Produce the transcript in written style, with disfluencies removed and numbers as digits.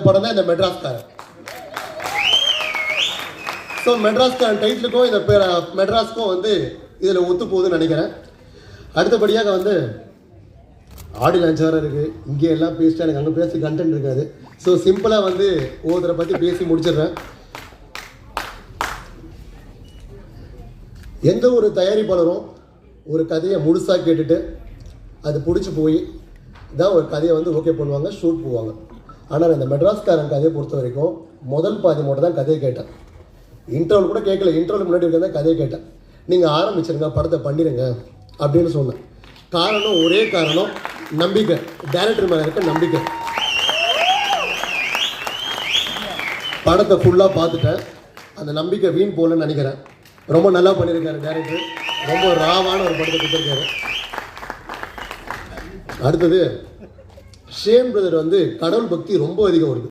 படம் தான் இந்த மெட்ராஸ்காரன். ஸோ மெட்ராஸ்காரன் டைட்டிலுக்கும் இந்த மெட்ராஸ்க்கும் வந்து இதில் ஒத்து போகுதுன்னு நினைக்கிறேன். அடுத்தபடியாக வந்து ஆடி லான்ச் வேறு இருக்குது. இங்கே எல்லாம் பேசிட்டா எனக்கு அங்கே பேசி கண்டென்ட் இருக்காது. ஸோ சிம்பிளாக வந்து ஒவ்வொருத்தரை பற்றி பேசி முடிச்சிடுறேன். எந்த ஒரு தயாரிப்பாளரும் ஒரு கதையை முழுசாக கேட்டுட்டு அது பிடிச்சி போய் தான் ஒரு கதையை வந்து ஓகே பண்ணுவாங்க, ஷூட் போவாங்க. ஆனால் இந்த மெட்ராஸ்காரன் கதையை பொறுத்த வரைக்கும் முதல் பாதி மட்டும் தான் கதையை கேட்டேன். இன்டர்வல் கூட கேட்கல. இன்டர்வல் முன்னாடி இருக்கிறத கதையை கேட்டேன். நீங்கள் ஆரம்பிச்சிருங்க, படத்தை பண்ணிடுங்க அப்படின்னு சொன்னேன். காரணம், ஒரே காரணம், நம்பிக்கை. டைரக்டர் மேலே இருக்க நம்பிக்கை. படத்தை ஃபுல்லாக பார்த்துட்டேன். அந்த நம்பிக்கை வீண் போகலன்னு நினைக்கிறேன். ரொம்ப நல்லா பண்ணியிருக்காரு டைரக்டர். ரொம்ப ராவான ஒரு படத்தை கொடுத்துருக்காரு. அடுத்தது ஷேம் பிரதர் வந்து கடவுள் பக்தி ரொம்ப அதிகம் வருது.